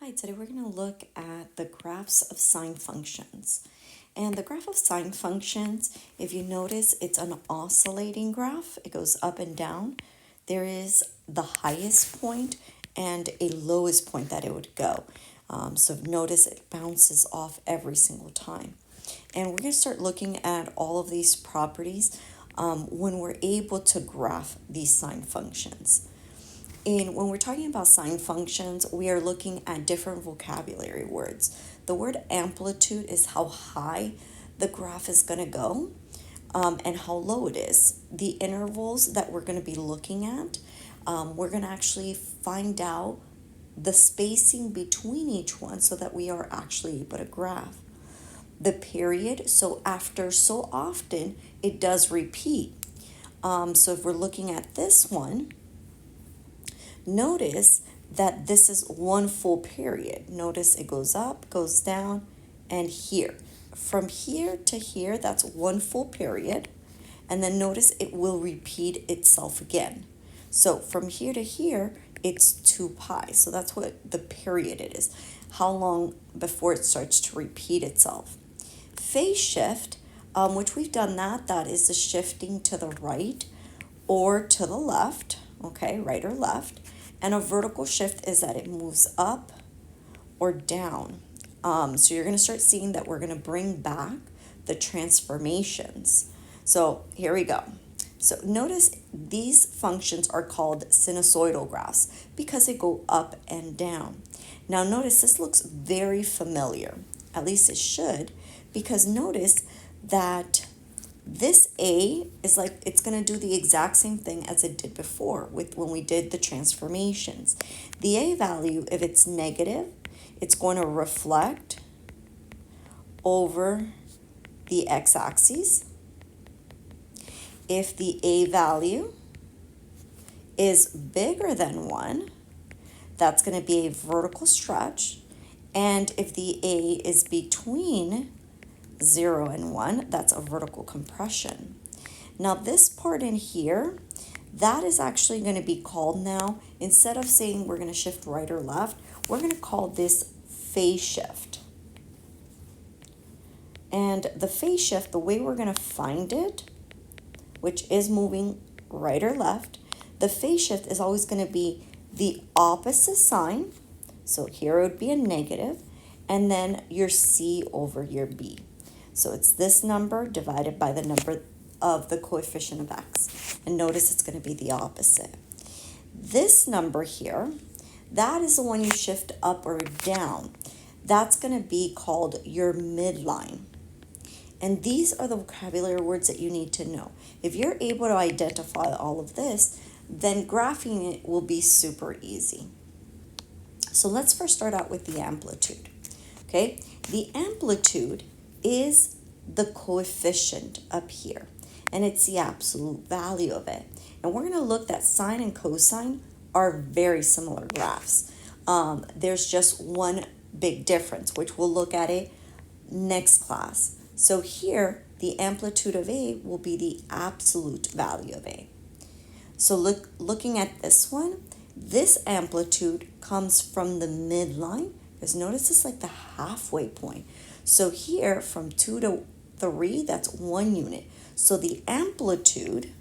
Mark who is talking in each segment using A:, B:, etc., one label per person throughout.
A: Hi, today we're going to look at the graphs of sine functions. And the graph of sine functions, if you notice, it's an oscillating graph. It goes up and down. There is the highest point and a lowest point that it would go. So notice it bounces off every single time. And we're going to start looking at all of these properties when we're able to graph these sine functions. And when we're talking about sine functions, we are looking at different vocabulary words. The word amplitude is how high the graph is going to go and how low it is. The intervals that we're going to be looking at, we're going to actually find out the spacing between each one so that we are actually able to graph. The period, so after so often, it does repeat. So if we're looking at this one, notice that this is one full period. Notice it goes up, goes down, and here. From here to here, that's one full period. And then notice it will repeat itself again. So from here to here, it's 2 pi. So that's what the period it is. How long before it starts to repeat itself. Phase shift, which we've done that is the shifting to the right or to the left, okay, right or left. And a vertical shift is that it moves up or down. So you're going to start seeing that we're going to bring back the transformations. So here we go. So notice these functions are called sinusoidal graphs because they go up and down. Now notice this looks very familiar, at least it should, because notice that this A is like, it's going to do the exact same thing as it did before with when we did the transformations. The A value, if it's negative, it's going to reflect over the x-axis. If the A value is bigger than 1, that's going to be a vertical stretch. And if the A is between 0 and 1, that's a vertical compression. Now this part in here, that is actually going to be called now, instead of saying we're going to shift right or left, we're going to call this phase shift. And the phase shift, the way we're going to find it, which is moving right or left, the phase shift is always going to be the opposite sign. So here it would be a negative, and then your C over your B. So it's this number divided by the number of the coefficient of x. And notice it's going to be the opposite. This number here, that is the one you shift up or down. That's going to be called your midline. And these are the vocabulary words that you need to know. If you're able to identify all of this, then graphing it will be super easy. So let's first start out with the amplitude. Okay, the amplitude is the coefficient up here, and it's the absolute value of it. And we're going to look that sine and cosine are very similar graphs. There's just one big difference, which we'll look at it next class. So here, the amplitude of A will be the absolute value of A. So looking at this one, this amplitude comes from the midline, because notice it's like the halfway point. So here, from 2 to 3, that's 1 unit. So the amplitude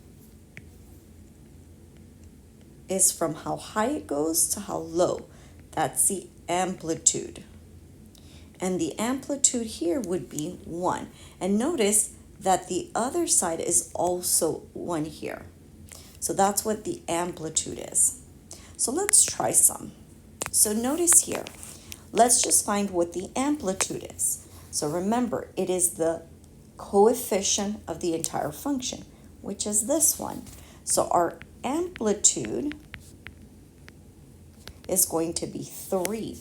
A: is from how high it goes to how low. That's the amplitude. And the amplitude here would be 1. And notice that the other side is also 1 here. So that's what the amplitude is. So let's try some. So notice here, let's just find what the amplitude is. So remember, it is the coefficient of the entire function, which is this one. So our amplitude is going to be 3.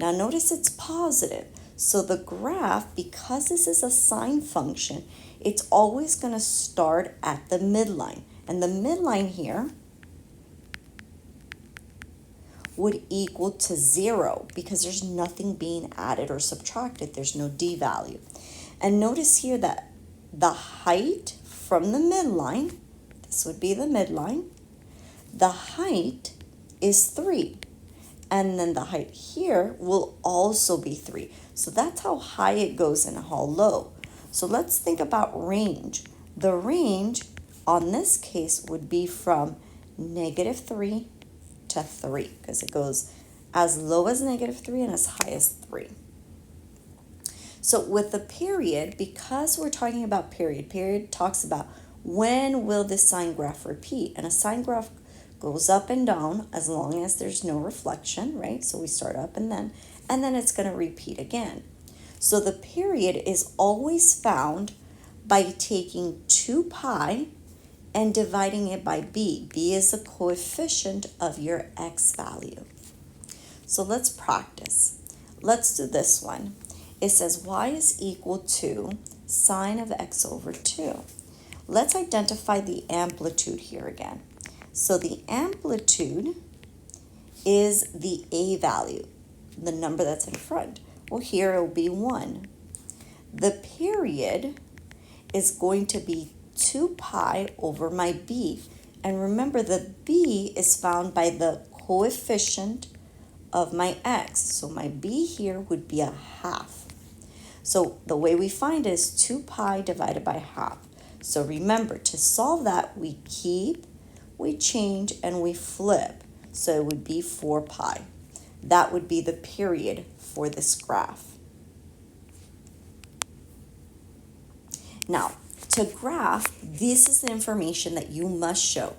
A: Now notice it's positive. So the graph, because this is a sine function, it's always going to start at the midline. And the midline here would equal to 0 because there's nothing being added or subtracted. There's no D value. And notice here that the height from the midline, this would be the midline, the height is 3. And then the height here will also be 3. So that's how high it goes and how low. So let's think about range. The range on this case would be from -3 to 3, because it goes as low as -3 and as high as 3. So with the period, because we're talking about period talks about when will this sine graph repeat. And a sine graph goes up and down as long as there's no reflection, right? So we start up and then it's going to repeat again. So the period is always found by taking 2 pi and dividing it by b. B is the coefficient of your x value. So let's practice. Let's do this one. It says y is equal to sine of x over 2. Let's identify the amplitude here again. So the amplitude is the a value, the number that's in front. Well, here it will be 1. The period is going to be 2 pi over my b. And remember, the b is found by the coefficient of my x. So my b here would be 1/2. So the way we find it is 2 pi divided by 1/2. So remember, to solve that, we keep, we change, and we flip. So it would be 4 pi. That would be the period for this graph. Now, to graph, this is the information that you must show.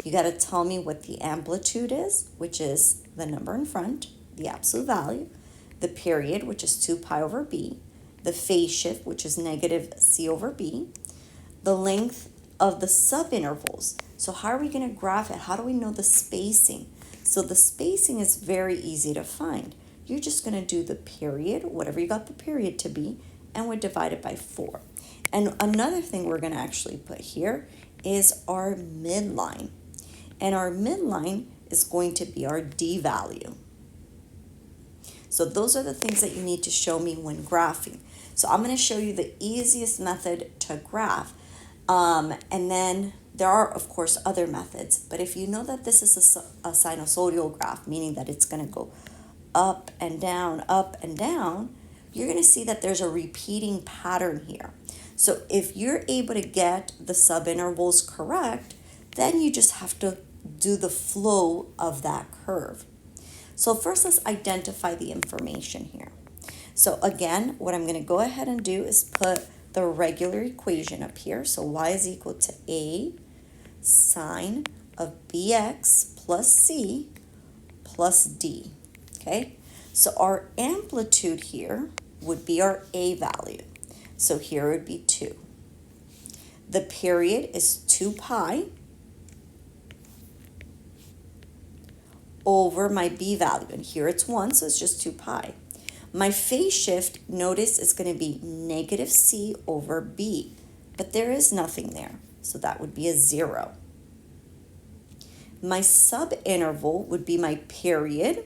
A: You got to tell me what the amplitude is, which is the number in front, the absolute value, the period, which is 2 pi over b, the phase shift, which is -c over b, the length of the subintervals. So how are we going to graph it? How do we know the spacing? So the spacing is very easy to find. You're just going to do the period, whatever you got the period to be, and we divide it by 4. And another thing we're going to actually put here is our midline. And our midline is going to be our d value. So those are the things that you need to show me when graphing. So I'm going to show you the easiest method to graph. And then there are, of course, other methods. But if you know that this is a sinusoidal graph, meaning that it's going to go up and down, you're going to see that there's a repeating pattern here. So if you're able to get the subintervals correct, then you just have to do the flow of that curve. So first, let's identify the information here. So again, what I'm going to go ahead and do is put the regular equation up here. So y is equal to a sine of bx plus c plus d. Okay, so our amplitude here would be our a value. So here it would be 2. The period is 2 pi over my b value. And here it's 1, so it's just 2 pi. My phase shift, notice, is going to be -c over b. But there is nothing there, so that would be a 0. My subinterval would be my period,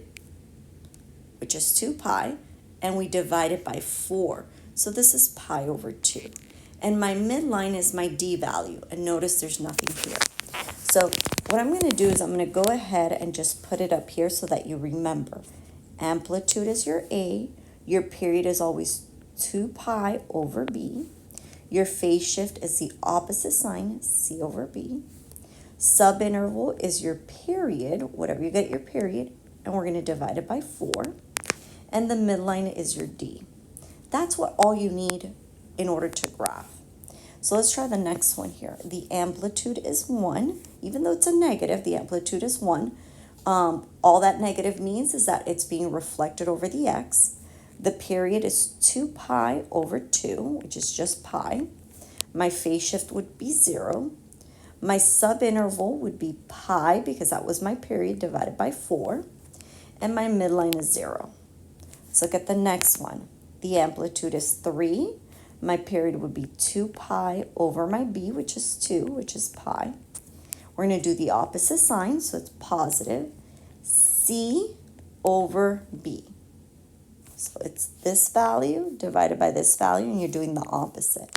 A: which is 2 pi, and we divide it by 4. So this is pi over 2. And my midline is my d value. And notice there's nothing here. So what I'm going to do is I'm going to go ahead and just put it up here so that you remember. Amplitude is your a. Your period is always 2 pi over b. Your phase shift is the opposite sign, c over b. Subinterval is your period, whatever you get your period, and we're going to divide it by 4. And the midline is your d. That's what all you need in order to graph. So let's try the next one here. The amplitude is 1. Even though it's a negative, the amplitude is 1. All that negative means is that it's being reflected over the x. The period is 2 pi over 2, which is just pi. My phase shift would be 0. My subinterval would be pi, because that was my period, divided by 4. And my midline is 0. Let's look at the next one. The amplitude is 3. My period would be 2 pi over my b, which is 2, which is pi. We're going to do the opposite sign, so it's positive. C over b. So it's this value divided by this value, and you're doing the opposite.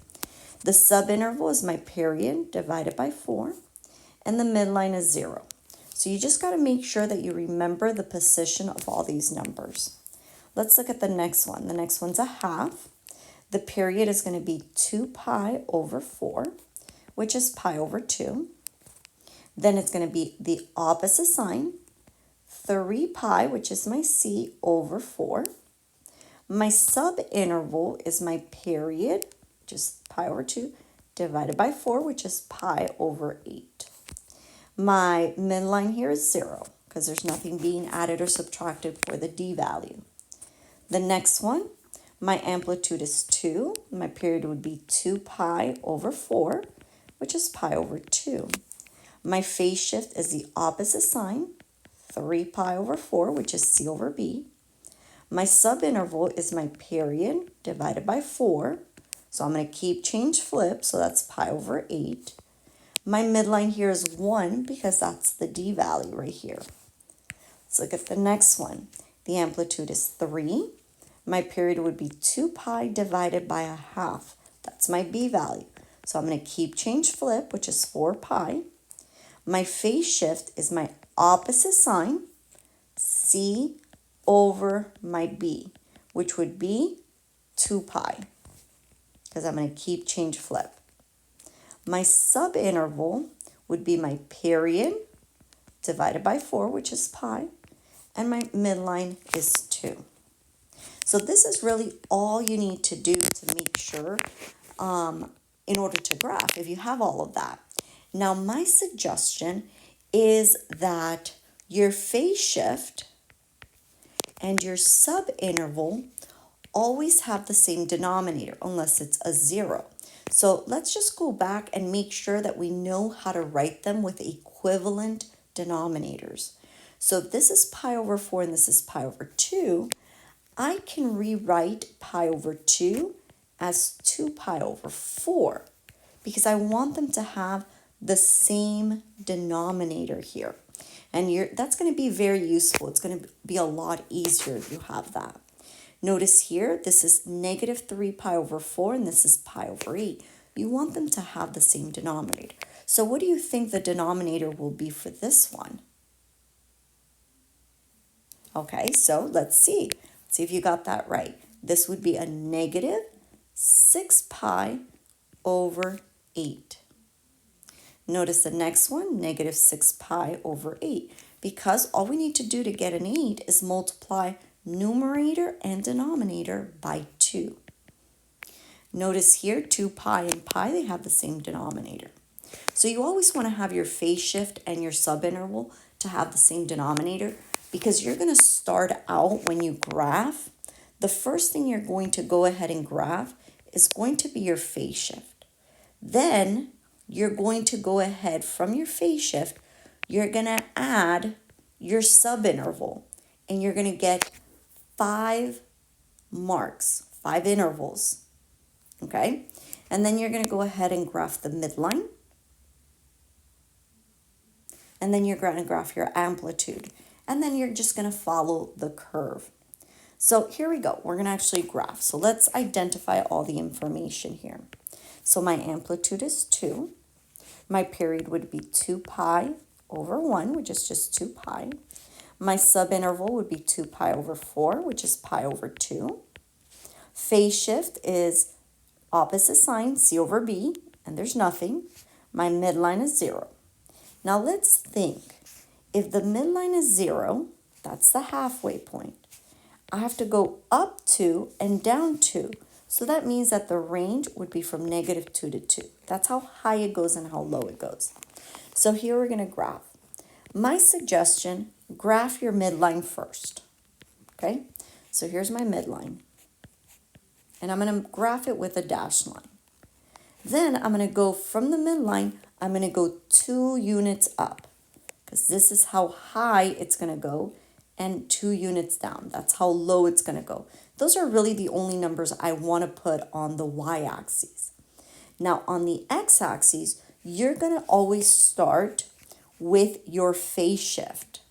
A: The subinterval is my period divided by 4, and the midline is 0. So you just got to make sure that you remember the position of all these numbers. Let's look at the next one. The next one's a half. The period is going to be 2 pi over 4, which is pi over 2. Then it's going to be the opposite sign, 3 pi, which is my c, over 4. My subinterval is my period, just pi over 2, divided by 4, which is pi over 8. My midline here is 0, because there's nothing being added or subtracted for the d value. The next one, my amplitude is 2. My period would be 2 pi over 4, which is pi over 2. My phase shift is the opposite sign, 3 pi over 4, which is c over b. My subinterval is my period divided by 4. So I'm going to change flip, so that's pi over 8. My midline here is 1 because that's the d value right here. Let's look at the next one. The amplitude is 3. My period would be 2 pi divided by a half. That's my b value. So I'm going to change flip, which is 4 pi. My phase shift is my opposite sign, c over my b, which would be 2 pi, because I'm going to change flip. My subinterval would be my period divided by 4, which is pi, and my midline is 2. So this is really all you need to do to make sure in order to graph, if you have all of that. Now, my suggestion is that your phase shift and your subinterval always have the same denominator unless it's a 0. So let's just go back and make sure that we know how to write them with equivalent denominators. So if this is pi over 4 and this is pi over 2, I can rewrite pi over 2 as 2 pi over 4 because I want them to have the same denominator here. And that's going to be very useful. It's going to be a lot easier if you have that. Notice here, this is negative 3 pi over 4, and this is pi over 8. You want them to have the same denominator. So what do you think the denominator will be for this one? Okay, so let's see. Let's see if you got that right. This would be a negative 6 pi over 8. Notice the next one, negative 6 pi over 8. Because all we need to do to get an 8 is multiply numerator and denominator by 2. Notice here, 2 pi and pi, they have the same denominator. So you always want to have your phase shift and your subinterval to have the same denominator because you're going to start out when you graph. The first thing you're going to go ahead and graph is going to be your phase shift. Then you're going to go ahead from your phase shift, you're going to add your subinterval, and you're going to get 5 marks, 5 intervals, okay? And then you're going to go ahead and graph the midline, and then you're going to graph your amplitude, and then you're just going to follow the curve. So here we go. We're going to actually graph. So let's identify all the information here. So my amplitude is 2. My period would be 2 pi over 1, which is just 2 pi. My subinterval would be 2 pi over 4, which is pi over 2. Phase shift is opposite sign, c over b, and there's nothing. My midline is 0. Now let's think. If the midline is 0, that's the halfway point. I have to go up 2 and down 2. So that means that the range would be from negative 2 to 2. That's how high it goes and how low it goes. So here we're going to graph. My suggestion, graph your midline first. Okay? So here's my midline. And I'm going to graph it with a dashed line. Then I'm going to go from the midline, I'm going to go 2 units up. Because this is how high it's going to go. And 2 units down. That's how low it's going to go. Those are really the only numbers I want to put on the y-axis. Now on the x-axis, you're going to always start with your phase shift.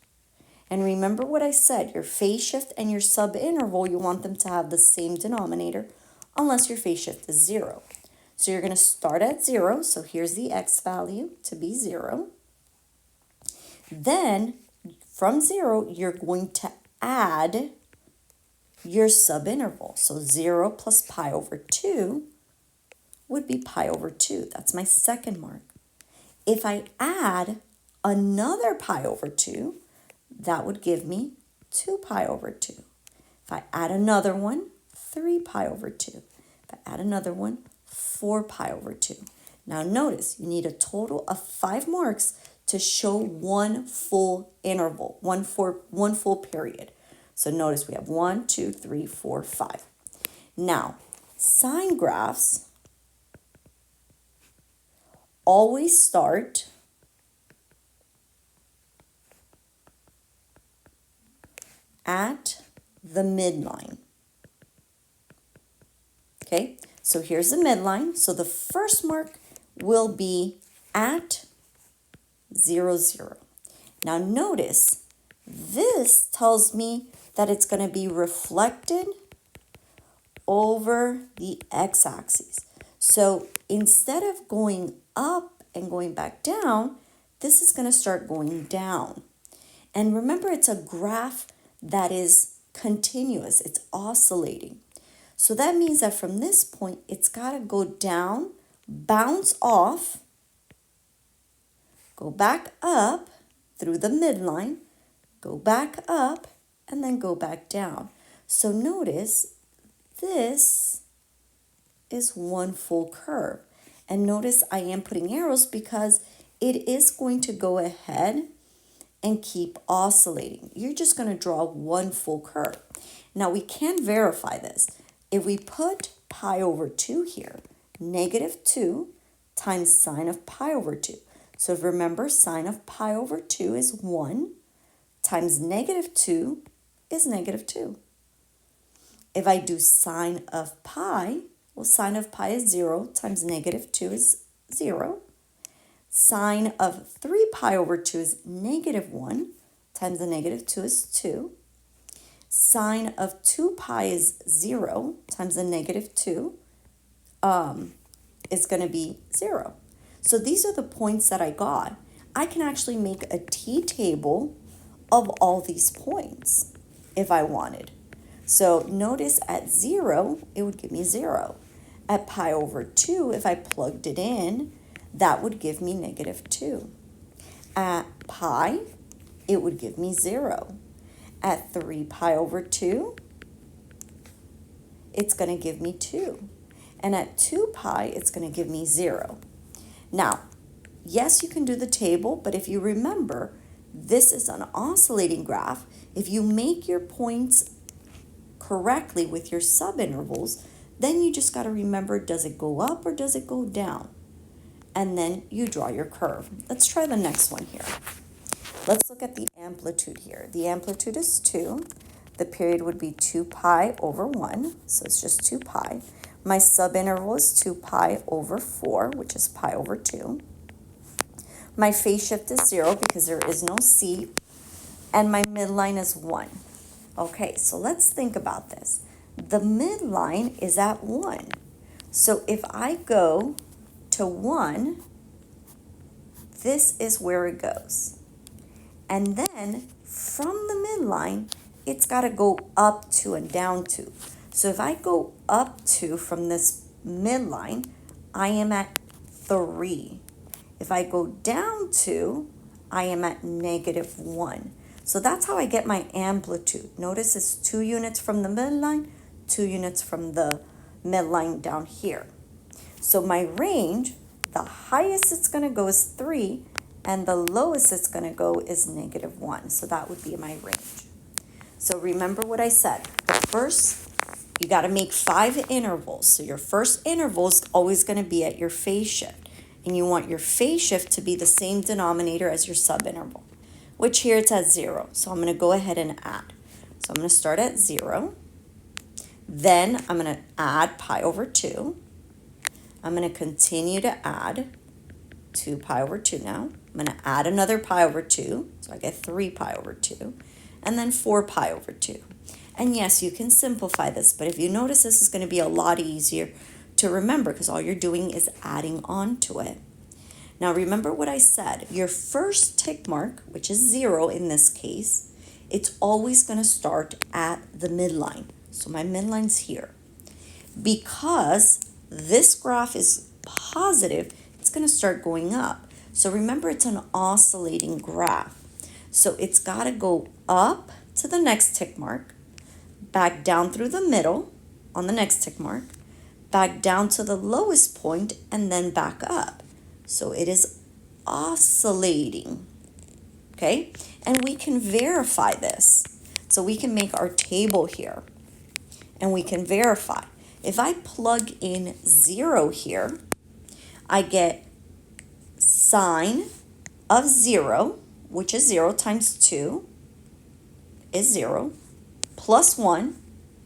A: And remember what I said, your phase shift and your subinterval, you want them to have the same denominator unless your phase shift is 0. So you're going to start at 0. So here's the x value to be 0. Then from 0, you're going to add your subinterval. So 0 plus pi over 2 would be pi over 2. That's my second mark. If I add another pi over 2, that would give me 2 pi over 2. If I add another one, 3 pi over 2. If I add another one, 4 pi over 2. Now notice, you need a total of 5 marks to show one full interval, one full period. So notice we have 1, 2, 3, 4, 5. Now, sine graphs always start at the midline. Okay, so here's the midline. So the first mark will be at 0, 0. Now notice, this tells me that it's going to be reflected over the x-axis. So instead of going up and going back down, this is going to start going down. And remember, it's a graph that is continuous. It's oscillating. So that means that from this point, it's got to go down, bounce off, go back up through the midline, go back up, and then go back down. So notice this is one full curve. And notice I am putting arrows because it is going to go ahead and keep oscillating. You're just going to draw one full curve. Now we can verify this. If we put pi over 2 here, negative 2 times sine of pi over 2. So remember, sine of pi over 2 is 1 times negative 2 is negative 2. If I do sine of pi, well, sine of pi is 0 times negative 2 is 0. Sine of 3 pi over 2 is negative 1 times the negative 2 is 2. Sine of 2 pi is 0 times the negative 2 is going to be 0. So these are the points that I got. I can actually make a t-table of all these points if I wanted. So notice at 0, it would give me 0. At pi over 2, if I plugged it in, that would give me negative 2. At pi, it would give me 0. At 3 pi over 2, it's going to give me 2. And at 2 pi, it's going to give me 0. Now, yes, you can do the table, but if you remember, this is an oscillating graph. If you make your points correctly with your subintervals, then you just got to remember, does it go up or does it go down? And then you draw your curve. Let's try the next one here. Let's look at the amplitude here. The amplitude is 2. The period would be 2 pi over 1, so it's just 2 pi. My subinterval is 2 pi over 4, which is pi over 2. My phase shift is 0 because there is no C, and my midline is 1. Okay, so let's think about this. The midline is at 1. So if I go to 1, this is where it goes. And then from the midline, it's got to go up to and down to. So if I go up to from this midline, I am at 3. If I go down to, I am at negative 1. So that's how I get my amplitude. Notice it's 2 units from the midline, 2 units from the midline down here. So my range, the highest it's going to go is 3, and the lowest it's going to go is negative 1. So that would be my range. So remember what I said. The first, you got to make 5 intervals. So your first interval is always going to be at your phase shift. And you want your phase shift to be the same denominator as your subinterval, which here it's at 0. So I'm going to go ahead and add. So I'm going to start at 0. Then I'm going to add pi over 2. I'm going to continue to add 2 pi over 2 now. I'm going to add another pi over 2. So I get 3 pi over 2. And then 4 pi over 2. And yes, you can simplify this, but if you notice, this is going to be a lot easier to remember because all you're doing is adding on to it. Now remember what I said, your first tick mark, which is 0 in this case, it's always going to start at the midline. So my midline's here. Because this graph is positive, it's going to start going up. So remember, it's an oscillating graph. So it's got to go up to the next tick mark, back down through the middle on the next tick mark, back down to the lowest point, and then back up. So it is oscillating, okay? And we can verify this. So we can make our table here, and we can verify. If I plug in 0 here, I get sine of 0, which is 0 times 2 is 0, plus 1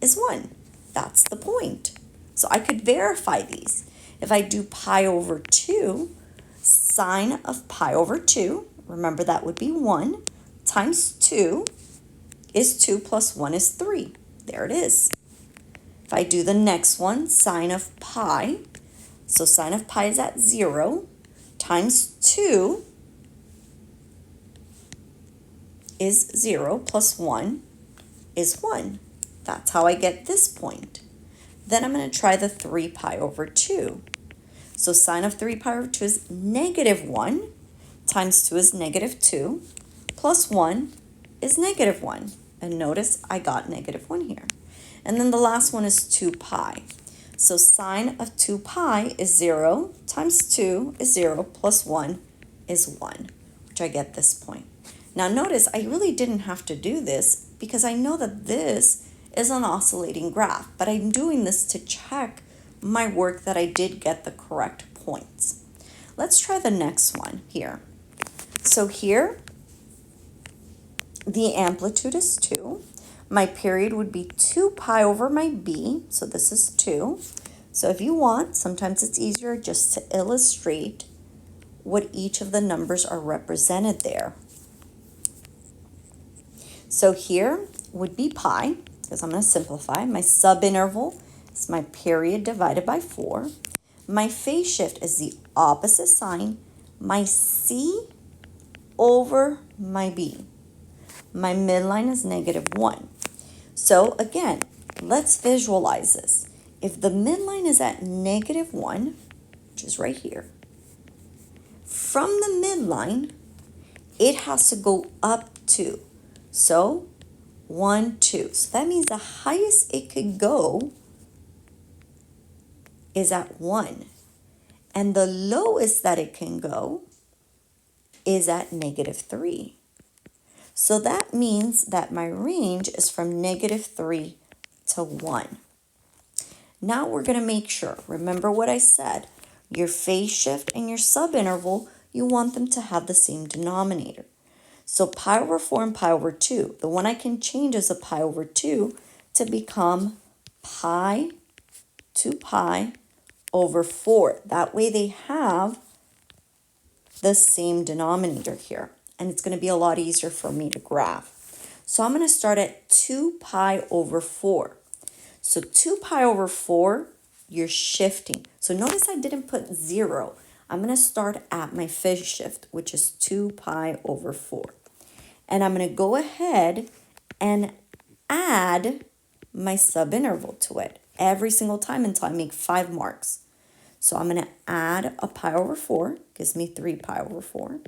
A: is 1. That's the point. So I could verify these. If I do pi over 2, sine of pi over 2, remember that would be 1, times 2 is 2 plus 1 is 3. There it is. If I do the next one, sine of pi, so sine of pi is at 0, times 2 is 0, plus 1 is 1. That's how I get this point. Then I'm going to try the 3 pi over 2. So sine of 3 pi over 2 is negative 1, times 2 is negative 2, plus 1 is negative 1. And notice I got negative 1 here. And then the last one is 2 pi. So sine of 2 pi is 0, times 2 is 0, plus 1 is 1, which I get this point. Now notice I really didn't have to do this because I know that this is an oscillating graph, but I'm doing this to check my work that I did get the correct points. Let's try the next one here. So here, the amplitude is 2. My period would be 2 pi over my b, so this is 2. So if you want, sometimes it's easier just to illustrate what each of the numbers are represented there. So here would be pi, because I'm going to simplify. My subinterval is my period divided by 4. My phase shift is the opposite sign, my c over my b. My midline is negative 1. So again, let's visualize this. If the midline is at negative 1, which is right here, from the midline, it has to go up 2. So 1, 2. So that means the highest it could go is at 1. And the lowest that it can go is at negative 3. So that means that my range is from negative 3 to 1. Now we're going to make sure, remember what I said, your phase shift and your subinterval, you want them to have the same denominator. So pi over 4 and pi over 2, the one I can change is a pi over 2 to become pi 2 pi over 4. That way they have the same denominator here. And it's going to be a lot easier for me to graph. So I'm going to start at 2 pi over 4. So 2 pi over 4, you're shifting. So notice I didn't put 0. I'm going to start at my phase shift, which is 2 pi over 4. And I'm going to go ahead and add my subinterval to it every single time until I make 5 marks. So I'm going to add a pi over 4, gives me 3 pi over 4.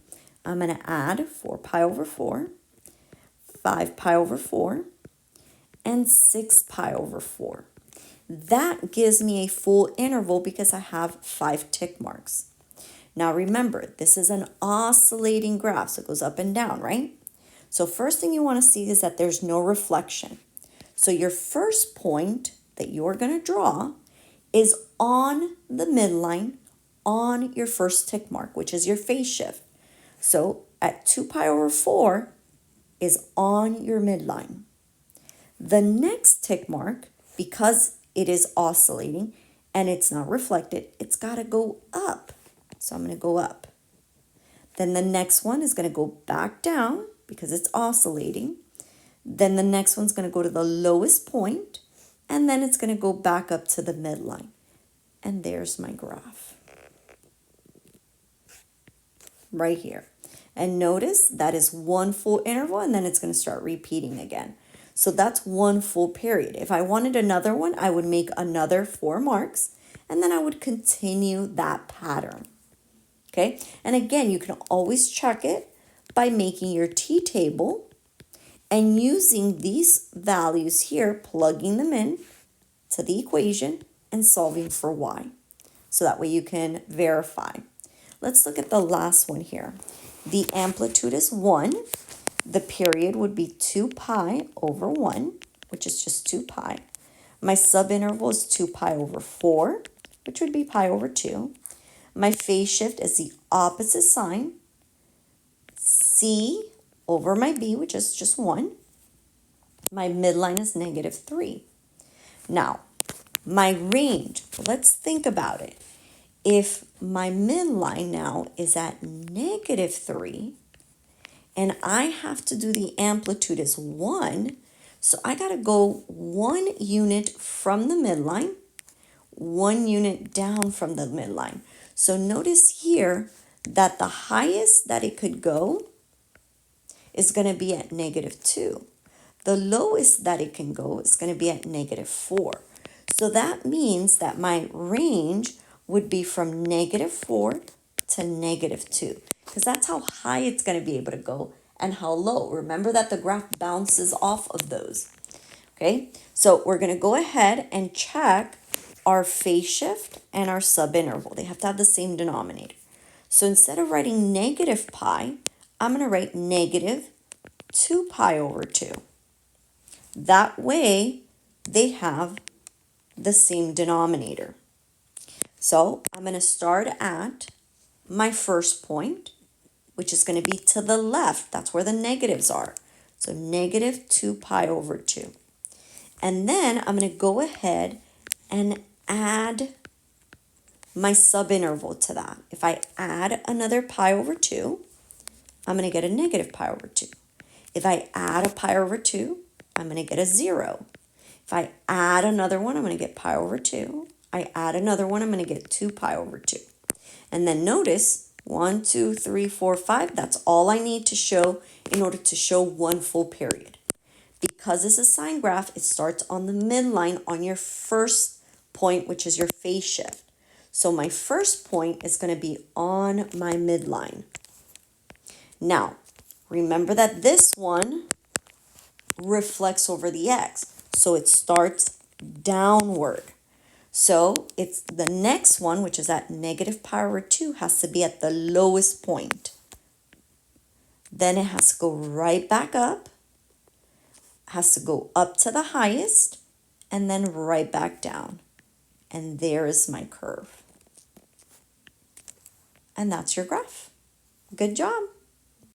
A: I'm going to add 4 pi over 4, 5 pi over 4, and 6 pi over 4. That gives me a full interval because I have 5 tick marks. Now remember, this is an oscillating graph, so it goes up and down, right? So first thing you want to see is that there's no reflection. So your first point that you're going to draw is on the midline on your first tick mark, which is your phase shift. So at 2 pi over 4 is on your midline. The next tick mark, because it is oscillating and it's not reflected, it's got to go up. So I'm going to go up. Then the next one is going to go back down because it's oscillating. Then the next one's going to go to the lowest point, and then it's going to go back up to the midline. And there's my graph. right here. And notice that is one full interval, and then it's going to start repeating again. So that's one full period. If I wanted another one, I would make another 4 marks, and then I would continue that pattern. Okay, and again, you can always check it by making your t-table and using these values here, plugging them in to the equation and solving for y. So that way you can verify. Let's look at the last one here. The amplitude is 1. The period would be 2 pi over 1, which is just 2 pi. My subinterval is 2 pi over 4, which would be pi over 2. My phase shift is the opposite sign, c over my b, which is just 1. My midline is -3. Now, my range, let's think about it. If my midline now is at -3, and I have to do the amplitude as 1, so I got to go 1 unit from the midline, 1 unit down from the midline. So notice here that the highest that it could go is going to be at -2. The lowest that it can go is going to be at -4. So that means that my range would be from -4 to -2, because that's how high it's going to be able to go and how low. Remember that the graph bounces off of those. Okay, so we're going to go ahead and check our phase shift and our subinterval. They have to have the same denominator. So instead of writing -pi, I'm going to write -2 pi over 2. That way, they have the same denominator. So I'm going to start at my first point, which is going to be to the left. That's where the negatives are. So -2 pi over 2. And then I'm going to go ahead and add my subinterval to that. If I add another pi over 2, I'm going to get a -pi over 2. If I add a pi over 2, I'm going to get a 0. If I add another one, I'm going to get pi over 2. I add another one, I'm going to get 2 pi over 2. And then notice 1, 2, 3, 4, 5. That's all I need to show in order to show one full period. Because it's a sine graph, it starts on the midline on your first point, which is your phase shift. So my first point is going to be on my midline. Now, remember that this one reflects over the x. So it starts downward. So it's the next one, which is at -pi over 2, has to be at the lowest point. Then it has to go right back up, has to go up to the highest, and then right back down. And there is my curve. And that's your graph. Good job.